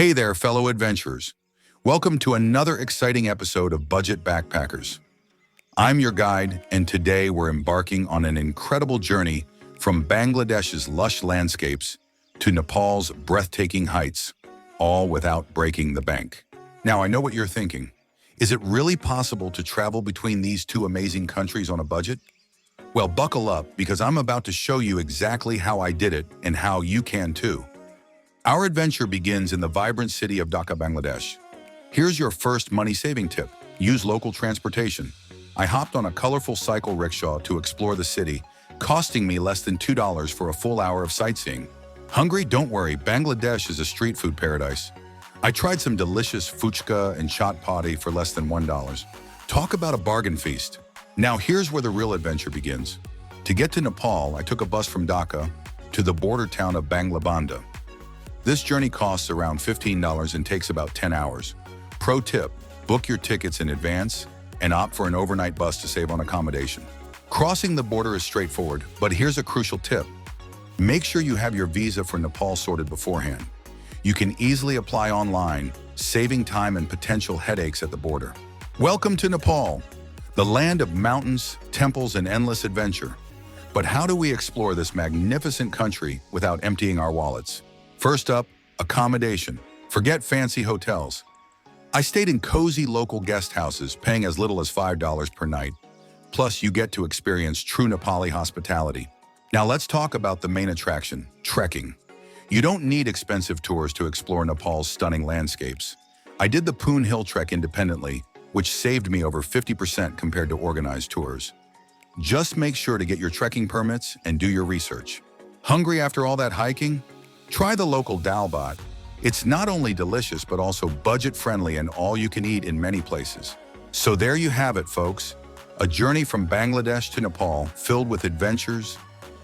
Hey there, fellow adventurers. Welcome to another exciting episode of Budget Backpackers. I'm your guide, and today we're embarking on an incredible journey from Bangladesh's lush landscapes to Nepal's breathtaking heights, all without breaking the bank. Now, I know what you're thinking. Is it really possible to travel between these two amazing countries on a budget? Well, buckle up because I'm about to show you exactly how I did it and how you can too. Our adventure begins in the vibrant city of Dhaka, Bangladesh. Here's your first money-saving tip. Use local transportation. I hopped on a colorful cycle rickshaw to explore the city, costing me less than $2 for a full hour of sightseeing. Hungry? Don't worry, Bangladesh is a street food paradise. I tried some delicious fuchka and chaat padi for less than $1. Talk about a bargain feast. Now here's where the real adventure begins. To get to Nepal, I took a bus from Dhaka to the border town of Banglabanda. This journey costs around $15 and takes about 10 hours. Pro tip, book your tickets in advance and opt for an overnight bus to save on accommodation. Crossing the border is straightforward, but here's a crucial tip. Make sure you have your visa for Nepal sorted beforehand. You can easily apply online, saving time and potential headaches at the border. Welcome to Nepal, the land of mountains, temples, and endless adventure. But how do we explore this magnificent country without emptying our wallets? First up, accommodation. Forget fancy hotels. I stayed in cozy local guest houses, paying as little as $5 per night. Plus, you get to experience true Nepali hospitality. Now let's talk about the main attraction, trekking. You don't need expensive tours to explore Nepal's stunning landscapes. I did the Poon Hill Trek independently, which saved me over 50% compared to organized tours. Just make sure to get your trekking permits and do your research. Hungry after all that hiking? Try the local dal bhat. It's not only delicious, but also budget-friendly and all-you-can-eat in many places. So there you have it, folks. A journey from Bangladesh to Nepal filled with adventures,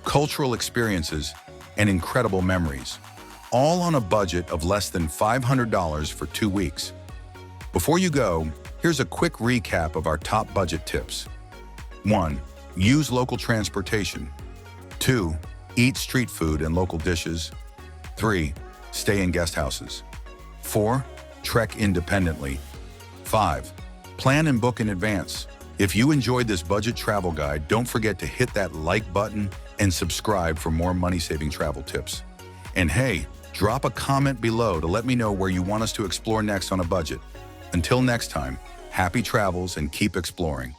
cultural experiences, and incredible memories. All on a budget of less than $500 for 2 weeks. Before you go, here's a quick recap of our top budget tips. 1. Use local transportation. 2. Eat street food and local dishes. 3. Stay in guest houses. 4. Trek independently. 5. Plan and book in advance. If you enjoyed this budget travel guide, don't forget to hit that like button and subscribe for more money-saving travel tips. And hey, drop a comment below to let me know where you want us to explore next on a budget. Until next time, happy travels and keep exploring.